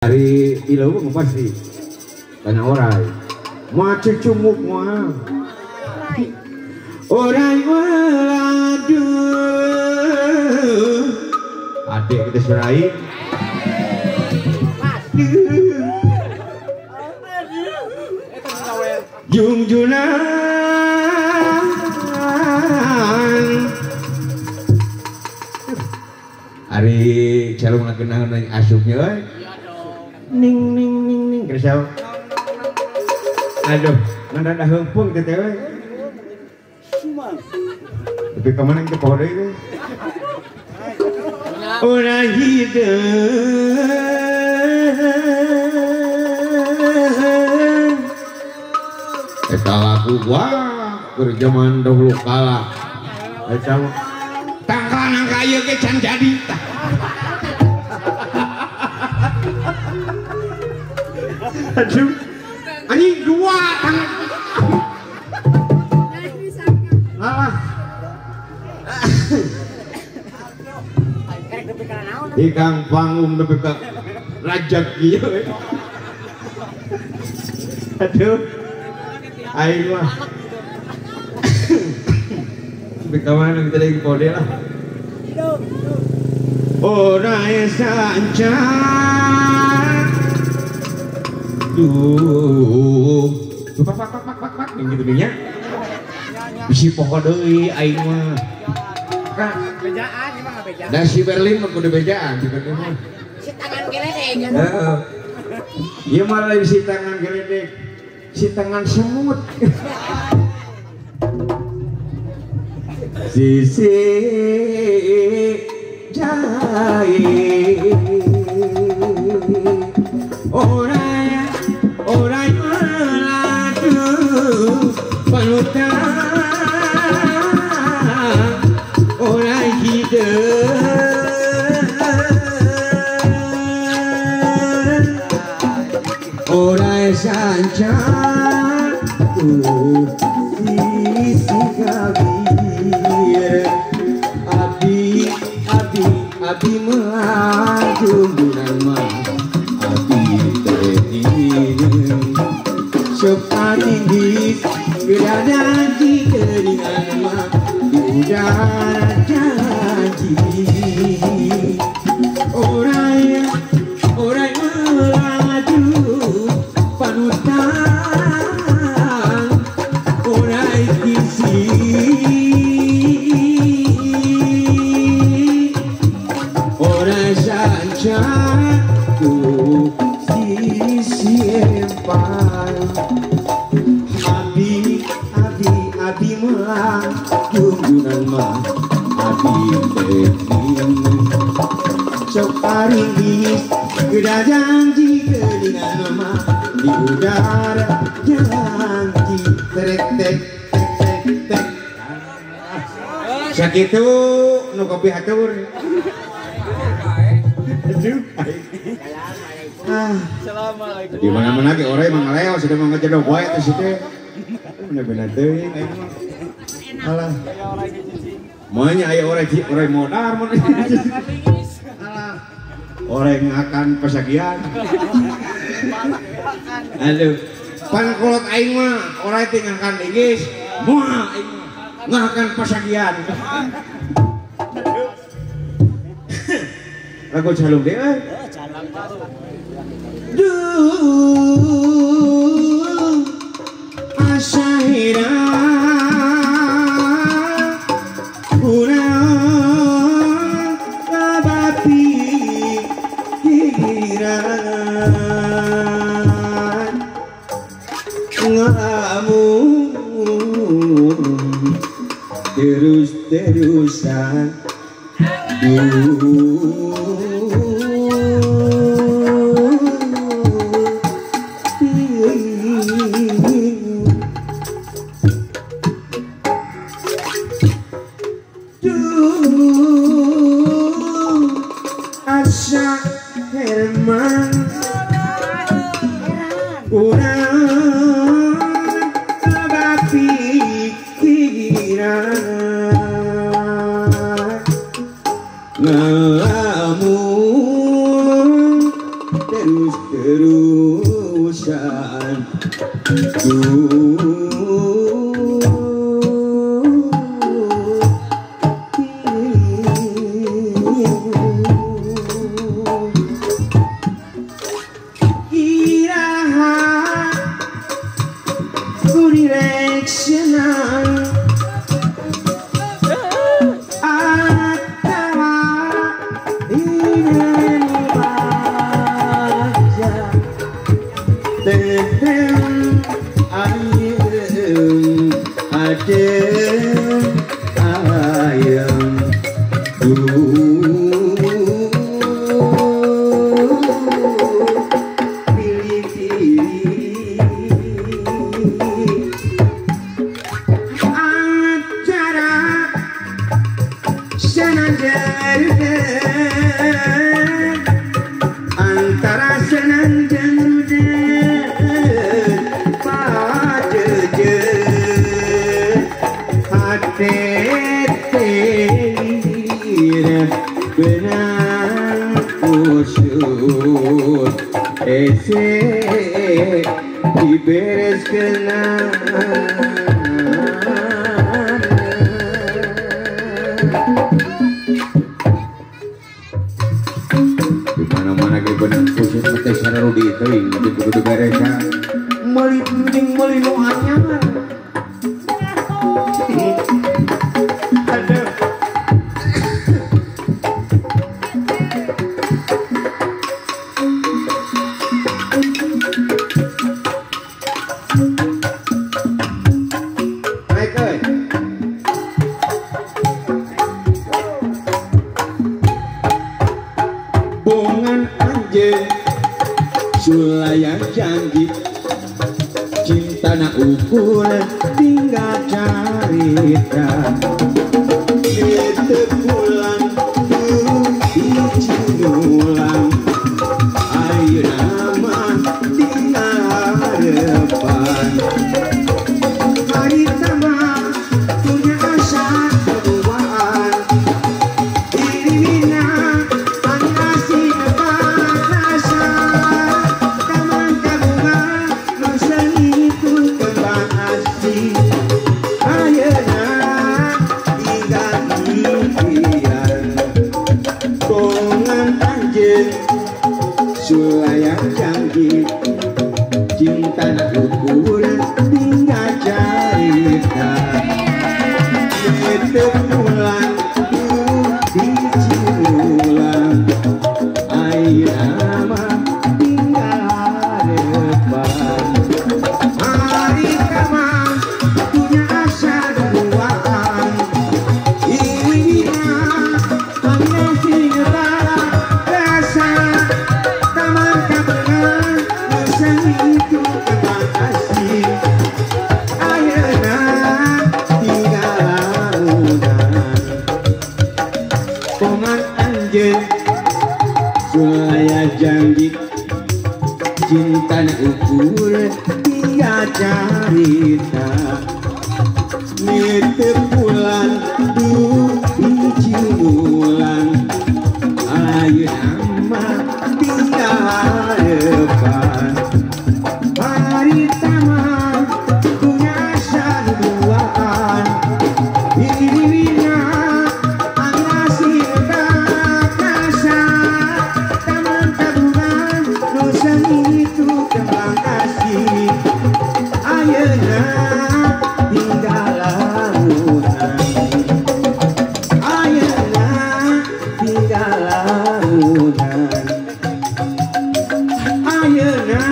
Hari ilau pasti banyak orang macam cumuk mah orang meladu adik kita serai Jungjunan hari calon lagi nang asupnya ning ning ning ning kesal aduh mana dah hempung tete we tapi kemana ke pohon itu orang hidup eta lagu wah kerjaman dahulu kala eta tangkalan kaya ke can jadi aduh anjing dua tangan alah ikang panggung nepi ka rajak ieu aduh aing mah nepi ka mana kita lagi pode lah orang saja pak yang gitu nya bisi pohon deui aing mah ka bejaan ieu mah bejaan da si Berlin mah kudu bejaan di kana mah si tangan geledek heeh ieu mah lain si tangan geledek si tangan semut sisi jahit orang meladu panutan orang hidup orang saja sisi kabir abdi melaju bulan mah cepat tinggi berada di keringan mah di udara janji orang melaju panutan orang kisi orang saja sisi empang Abi melang kunjungan mah Abi bening cok aringis geda janji kelingan mah di udara janji terek tek sakitu nu kopi hatur Assalamualaikum. Di mana-mana ge orang emang ngaleo sudah mau ngejedok wae teh situ. Bener-bener teuing alah. Moanya aya orang modar mun. Alah. Orang akan pesagian. Aduh. Pangkolot aing mah orang teh ngakan inggis. Moal aing mah ngakan pesagian. Lagu calung deh euy. Duh asyahira kurang babi pikiran ngelamun terus-terusan asa Herman kurang pikiran ngelamun terus terus-terusan antara senang dan benang usut ese diberes di mana-mana kayak benang usut mati sarudi itu yang kudu beres meli penting meli nu anyar Sulaya janji cinta na ukur tinggal carita itu pulang dicindulang ayo nama tinggal harapan hari sama punya asa keduaan dirinya sulaya janji cinta na ukur tinggal carita itu pulang dicindulang ayo nama tinggal harapan hari kama punya asa duaan ininya hanya singgah rasa sulaya janji cinta na ukur tiga carita itu pulang dicindulang ayo nama tinggal harapan hari taman punya asa duaan dirinya angasih kasa taman tabungan dosa itu kembang kasih ayeuna tinggal lamunan ayeuna tinggal lamunan ayeuna